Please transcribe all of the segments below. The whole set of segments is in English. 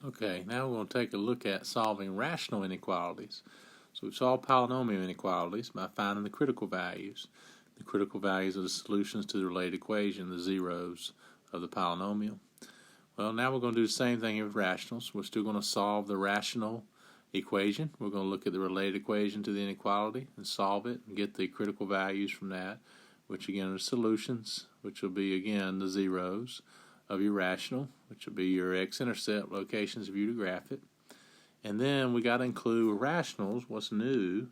Okay, now we're going to take a look at solving rational inequalities. So we've solved polynomial inequalities by finding the critical values. The critical values are the solutions to the related equation, the zeros of the polynomial. Well, now we're going to do the same thing with rationals. We're still going to solve the rational equation. We're going to look at the related equation to the inequality and solve it and get the critical values from that, which again are solutions, which will be again the zeros of your rational, which will be your x-intercept locations if you to graph it. And then we got to include rationals, what's new,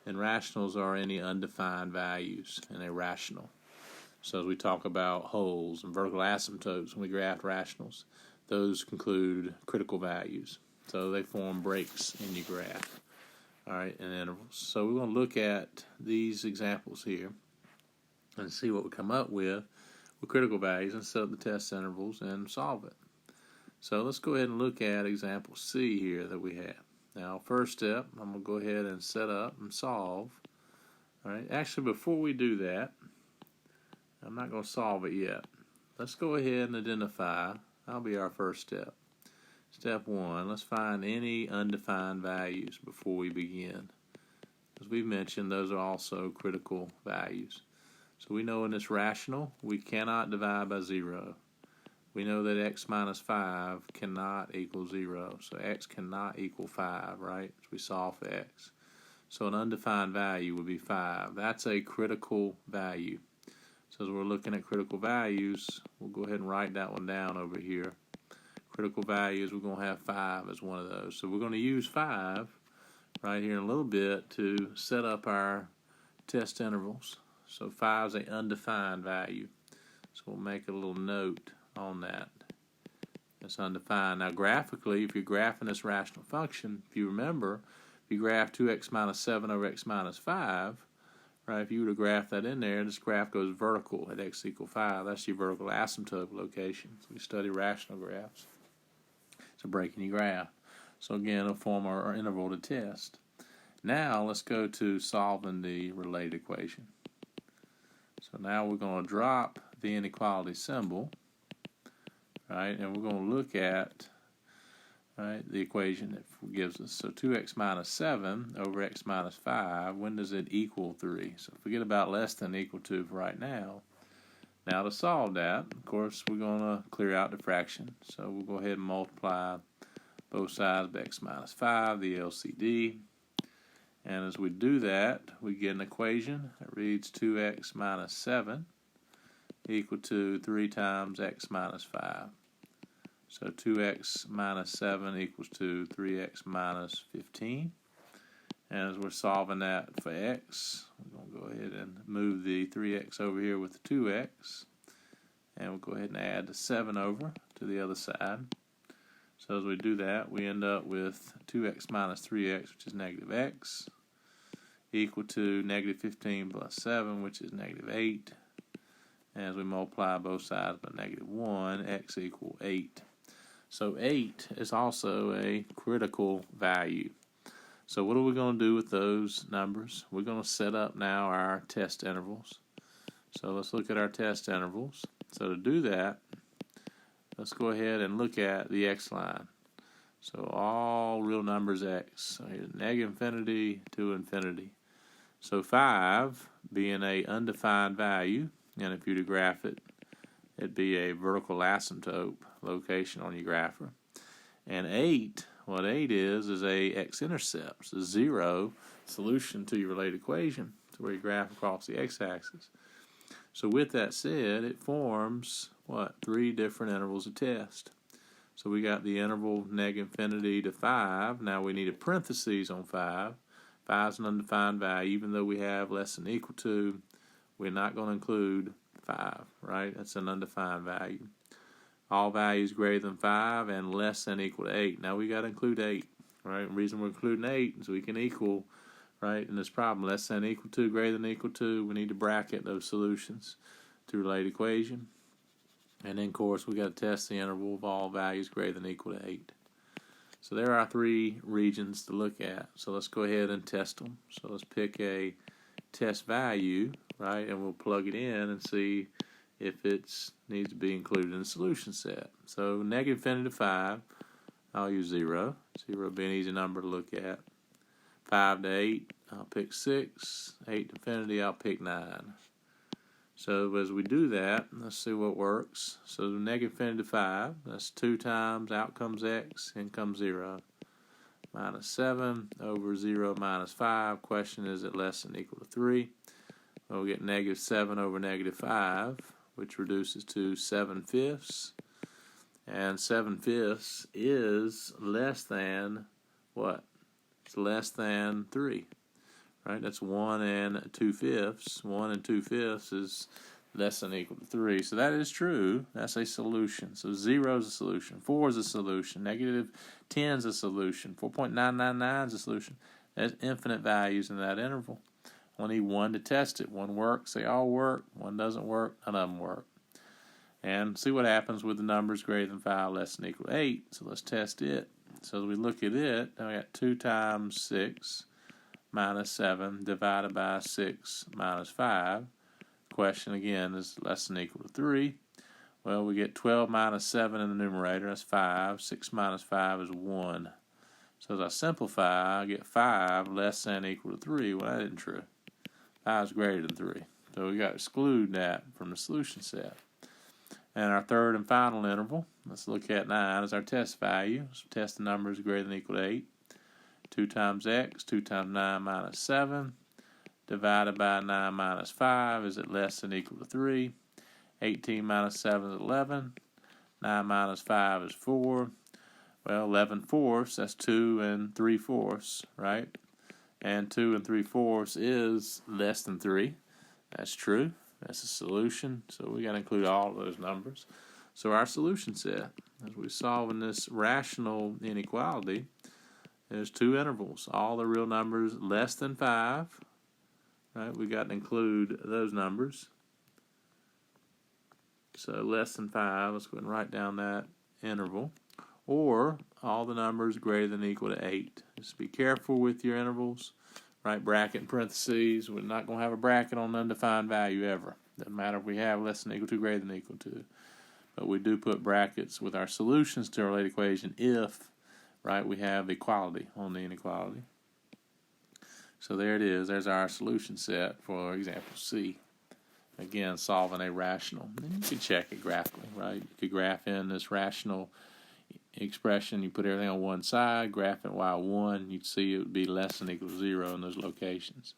and rationals are any undefined values in a rational. So as we talk about holes and vertical asymptotes when we graph rationals, those include critical values. So they form breaks in your graph, all right, in intervals. So we're going to look at these examples here and see what we come up with critical values and set up the test intervals and solve it. So let's go ahead and look at example C here that we have. Now, first step, I'm going to go ahead and set up and solve. All right, actually, before we do that, I'm not going to solve it yet. Let's go ahead and identify. That'll be our first step. Step one, let's find any undefined values before we begin. As we mentioned, those are also critical values. So we know in this rational, we cannot divide by 0. We know that x minus 5 cannot equal 0. So x cannot equal 5, right? So we solve for x. So an undefined value would be 5. That's a critical value. So as we're looking at critical values, we'll go ahead and write that one down over here. Critical values, we're going to have 5 as one of those. So we're going to use 5 right here in a little bit to set up our test intervals. So 5 is an undefined value. So we'll make a little note on that. It's undefined. Now graphically, if you're graphing this rational function, if you remember, if you graph 2x minus 7 over x minus 5, right, if you were to graph that in there, this graph goes vertical at x equals 5. That's your vertical asymptote location. So we study rational graphs. It's a break in your graph. So again, it'll form our interval to test. Now let's go to solving the related equation. So now we're going to drop the inequality symbol, right, and we're going to look at, right, the equation it gives us. So 2x minus 7 over x minus 5, when does it equal 3? So forget about less than equal to for right now. Now to solve that, of course, we're going to clear out the fraction. So we'll go ahead and multiply both sides by x minus 5, the LCD. And as we do that, we get an equation that reads 2x minus 7 equal to 3 times x minus 5. So 2x minus 7 equals to 3x minus 15. And as we're solving that for x, we're going to go ahead and move the 3x over here with the 2x. And we'll go ahead and add the 7 over to the other side. So as we do that, we end up with 2x minus 3x, which is negative x, equal to negative 15 plus 7, which is negative 8. And as we multiply both sides by negative 1, x equals 8. So 8 is also a critical value. So what are we going to do with those numbers? We're going to set up now our test intervals. So let's look at our test intervals. So to do that, let's go ahead and look at the x line. So all real numbers x. So here's negative infinity to infinity. So 5 being a undefined value, and if you were to graph it, it'd be a vertical asymptote location on your grapher. And 8, what 8 is a x-intercept. It's a 0 solution to your related equation, to where you graph across the x-axis. So with that said, it forms, 3 different intervals of test. So we got the interval negative infinity to 5. Now we need a parentheses on 5. 5 is an undefined value. Even though we have less than or equal to, we're not going to include 5, right? That's an undefined value. All values greater than 5 and less than or equal to 8. Now we got to include 8, right? The reason we're including 8 is we can equal, right, in this problem, less than or equal to, greater than or equal to. We need to bracket those solutions to related equation. And then, of course, we got to test the interval of all values greater than or equal to 8. So there are 3 regions to look at. So let's go ahead and test them. So let's pick a test value, right, and we'll plug it in and see if it needs to be included in the solution set. So negative infinity to 5, I'll use 0. 0 being an easy number to look at. 5 to 8, I'll pick 6. 8 to infinity, I'll pick 9. So as we do that, let's see what works. So negative infinity to 5, that's 2 times, out comes x, in comes 0. Minus 7 over 0 minus 5. Question, is it less than or equal to 3? Well, we get negative 7 over negative 5, which reduces to 7/5. And 7/5 is less than what? It's less than 3. Right? That's 1 and 2/5. 1 and 2/5 is less than or equal to 3. So that is true. That's a solution. So 0 is a solution. 4 is a solution. Negative 10 is a solution. 4.999 is a solution. There's infinite values in that interval. Only need 1 to test it. 1 works, they all work. 1 doesn't work, none of them work. And see what happens with the numbers greater than 5, less than or equal to 8. So let's test it. So as we look at it, now we got 2 times 6 minus 7 divided by 6 minus 5. Question again is less than or equal to 3. Well, we get 12 minus 7 in the numerator, that's 5. 6 minus 5 is 1. So as I simplify, I get 5 less than or equal to 3. Well, that isn't true. 5 is greater than 3. So we got to exclude that from the solution set. And our third and final interval, let's look at 9 as our test value. So test the numbers greater than or equal to 8. 2 times x, 2 times 9 minus 7, divided by 9 minus 5, is it less than or equal to 3? 18 minus 7 is 11. 9 minus 5 is 4. Well, 11/4, that's 2 and 3/4, right? And 2 and 3/4 is less than 3. That's true. That's a solution. So we got to include all of those numbers. So our solution set, as we're solving this rational inequality, there's 2 intervals. All the real numbers less than 5. Right? We got to include those numbers. So less than 5. Let's go ahead and write down that interval. Or all the numbers greater than or equal to 8. Just be careful with your intervals. Right, bracket and parentheses. We're not going to have a bracket on an undefined value ever. Doesn't matter if we have less than or equal to, greater than or equal to. But we do put brackets with our solutions to our related equation if, right, we have equality on the inequality. So there it is. There's our solution set for example C. Again, solving a rational. And you can check it graphically, right? You could graph in this rational expression, you put everything on one side, graph it y1, you'd see it would be less than or equal to 0 in those locations.